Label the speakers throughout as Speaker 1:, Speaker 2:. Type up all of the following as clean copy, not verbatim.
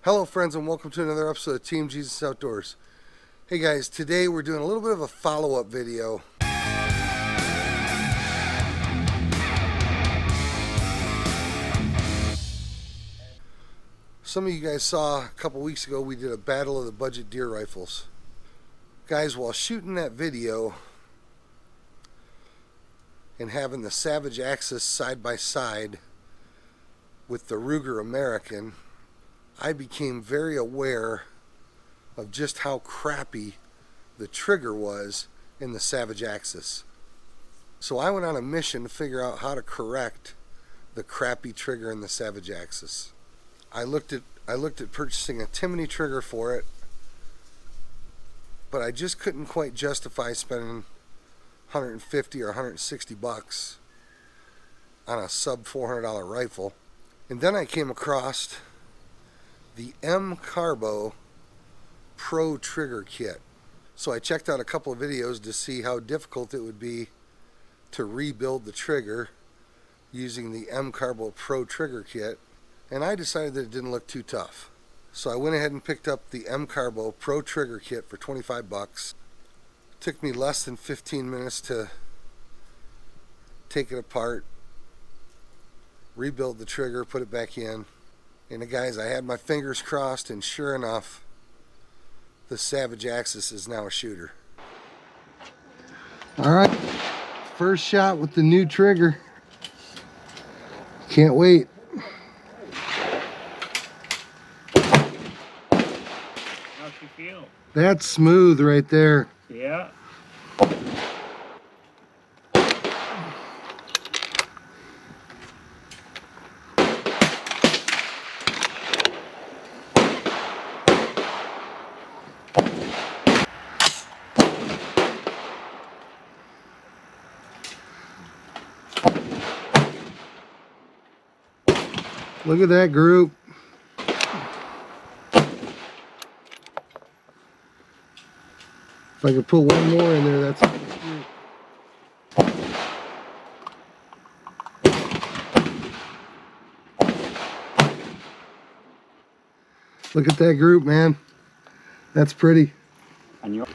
Speaker 1: Hello friends, and welcome to another episode of Team Jesus Outdoors. Hey guys, today we're doing a little bit of a follow-up video. Some of you guys saw a couple weeks ago we did a battle of the budget deer rifles. Guys, while shooting that video and having the Savage Axis side by side with the Ruger American, I became very aware of just how crappy the trigger was in the Savage Axis. So I went on a mission to figure out how to correct the crappy trigger in the Savage Axis. I looked at purchasing a Timony trigger for it, but I just couldn't quite justify spending 150 or 160 bucks on a sub $400 rifle. And then I came across the M-CARBO Pro Trigger Kit. So I checked out a couple of videos to see how difficult it would be to rebuild the trigger using the M-CARBO Pro Trigger Kit, and I decided that it didn't look too tough. So I went ahead and picked up the M-CARBO Pro Trigger Kit for 25 bucks. It took me less than 15 minutes to take it apart, rebuild the trigger, put it back in. And guys, I had my fingers crossed, and sure enough, the Savage Axis is now a shooter. Alright, first shot with the new trigger. Can't wait.
Speaker 2: How's you feel?
Speaker 1: That's smooth right there.
Speaker 2: Yeah.
Speaker 1: Look at that group. If I could put one more in there, that's a nice group. Look at that group, man. That's pretty.
Speaker 2: And you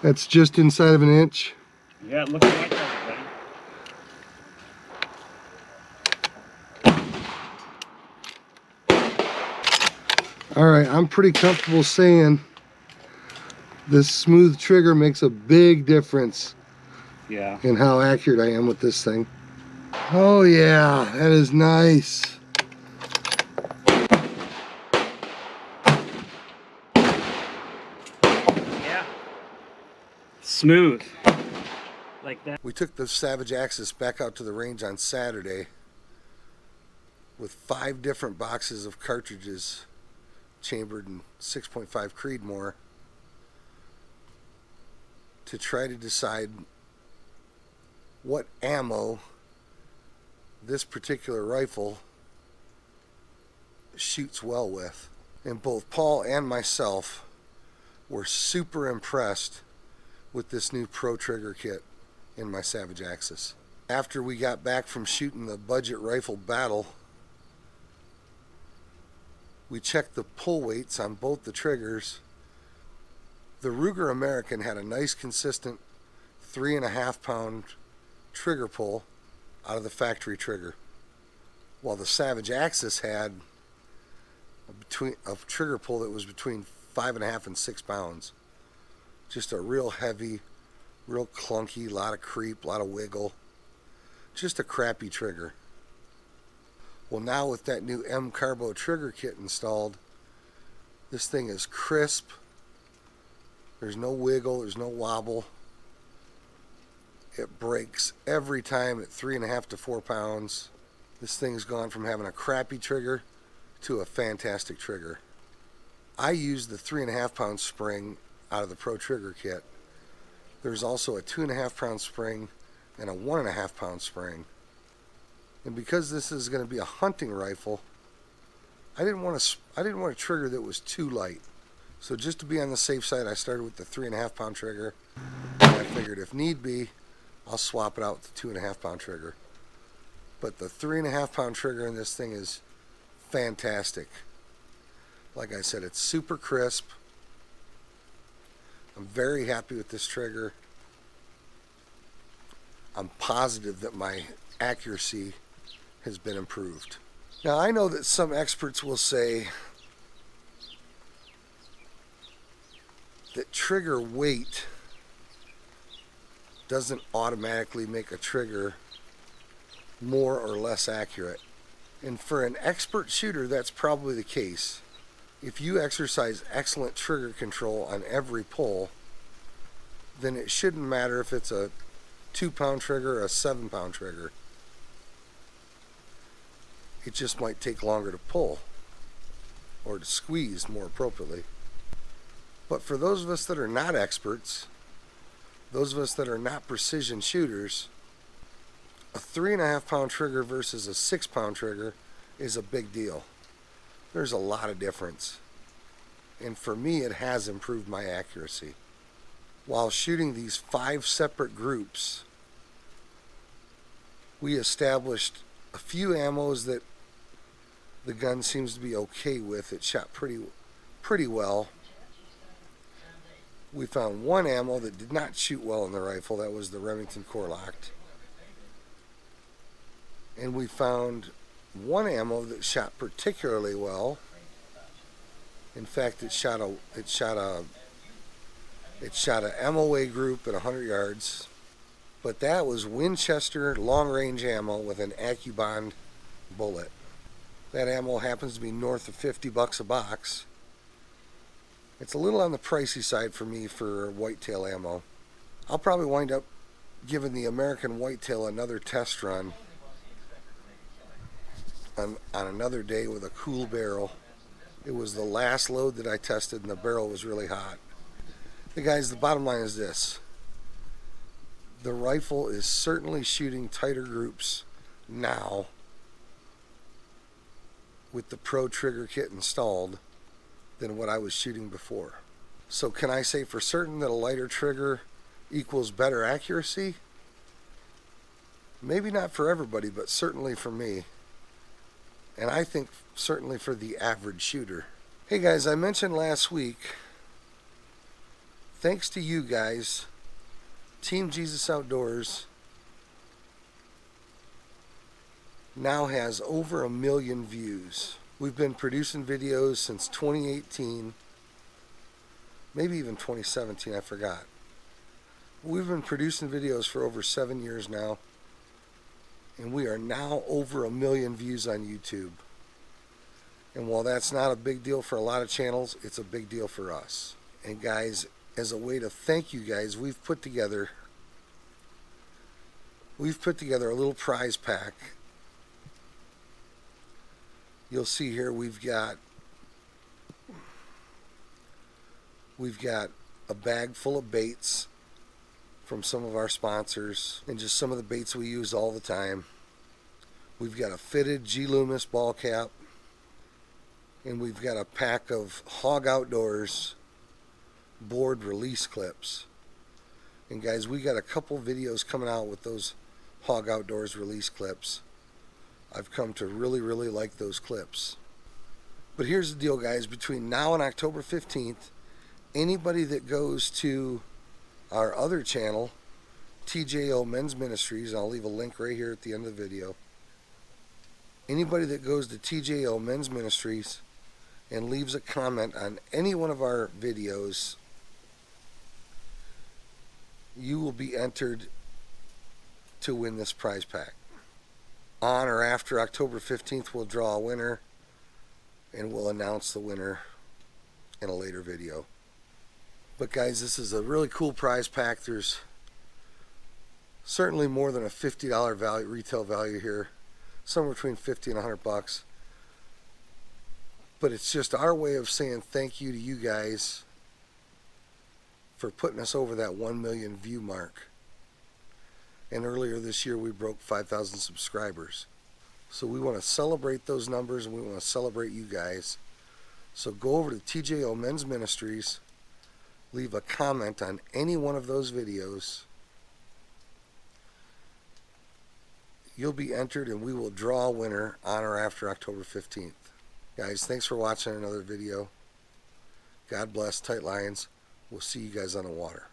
Speaker 1: That's just inside of an inch.
Speaker 2: yeah, looking like that, buddy.
Speaker 1: Alright, I'm pretty comfortable saying this smooth trigger makes a big difference
Speaker 2: Yeah.
Speaker 1: in how accurate I am with this thing. Oh yeah, that is nice.
Speaker 2: Yeah. Smooth. Like that.
Speaker 1: We took the Savage Axis back out to the range on Saturday with 5 different boxes of cartridges chambered in 6.5 Creedmore to try to decide what ammo this particular rifle shoots well with. And both Paul and myself were super impressed with this new Pro Trigger Kit in my Savage Axis. After we got back from shooting the budget rifle battle, we checked the pull weights on both the triggers. The Ruger American had a nice consistent 3.5 pound trigger pull out of the factory trigger, while the Savage Axis had a trigger pull that was between 5.5 and 6 pounds. Just a real heavy, real clunky, lot of creep, lot of wiggle. Just a crappy trigger. Well, now with that new M-CARBO trigger kit installed, this thing is crisp. There's no wiggle, there's no wobble. It breaks every time at 3.5 to 4 pounds. This thing's gone from having a crappy trigger to a fantastic trigger. I used the 3.5 pound spring out of the Pro Trigger Kit. There's also a 2.5 pound spring and a 1.5 pound spring. And because this is going to be a hunting rifle, I didn't want a trigger that was too light. So just to be on the safe side, I started with the 3.5 pound trigger. And I figured if need be, I'll swap it out with the 2.5 pound trigger. But the 3.5 pound trigger in this thing is fantastic. Like I said, it's super crisp. I'm very happy with this trigger. I'm positive that my accuracy has been improved. Now, I know that some experts will say that trigger weight doesn't automatically make a trigger more or less accurate. And for an expert shooter, that's probably the case. If you exercise excellent trigger control on every pull, then it shouldn't matter if it's a 2 pound trigger or a 7 pound trigger. It just might take longer to pull, or to squeeze more appropriately. But for those of us that are not experts, those of us that are not precision shooters, a 3.5 pound trigger versus a 6 pound trigger is a big deal. There's a lot of difference. And for me, it has improved my accuracy. While shooting these 5 separate groups, we established a few ammos that the gun seems to be okay with. It shot pretty well. We found one ammo that did not shoot well in the rifle. That was the Remington Core Locked. And we found one ammo that shot particularly well. In fact, it shot a MOA group at 100 yards. But that was Winchester long-range ammo with an AccuBond bullet. That ammo happens to be north of $50 a box. It's a little on the pricey side for me for whitetail ammo. I'll probably wind up giving the American whitetail another test run on another day with a cool barrel. It was the last load that I tested and the barrel was really hot. Hey guys, the bottom line is this. The rifle is certainly shooting tighter groups now with the Pro Trigger Kit installed than what I was shooting before. So can I say for certain that a lighter trigger equals better accuracy? Maybe not for everybody, but certainly for me. And I think certainly for the average shooter. Hey guys, I mentioned last week, thanks to you guys, Team Jesus Outdoors now has over 1 million views. We've been producing videos since 2018, maybe even 2017, I forgot. We've been producing videos for over 7 years now, and we are now over 1 million views on YouTube. And while that's not a big deal for a lot of channels, it's a big deal for us. And guys, as a way to thank you guys, we've put together a little prize pack. You'll see here we've got a bag full of baits from some of our sponsors and just some of the baits we use all the time. We've got a fitted G Loomis ball cap, and we've got a pack of Hog Outdoors board release clips. And guys, we got a couple videos coming out with those Hog Outdoors release clips. I've come to really, really like those clips. But here's the deal, guys. Between now and October 15th, anybody that goes to our other channel, TJO Men's Ministries, and I'll leave a link right here at the end of the video. Anybody that goes to TJO Men's Ministries and leaves a comment on any one of our videos, you will be entered to win this prize pack. On or after October 15th, we'll draw a winner, and we'll announce the winner in a later video. But guys, this is a really cool prize pack. There's certainly more than a $50 value, retail value here, somewhere between 50 and $100. But it's just our way of saying thank you to you guys for putting us over that 1 million view mark. And earlier this year we broke 5,000 subscribers. So we want to celebrate those numbers, and we want to celebrate you guys. So go over to TJO Men's Ministries, leave a comment on any one of those videos. you'll be entered and we will draw a winner on or after October 15th. Guys, thanks for watching another video. God bless, tight lines. We'll see you guys on the water.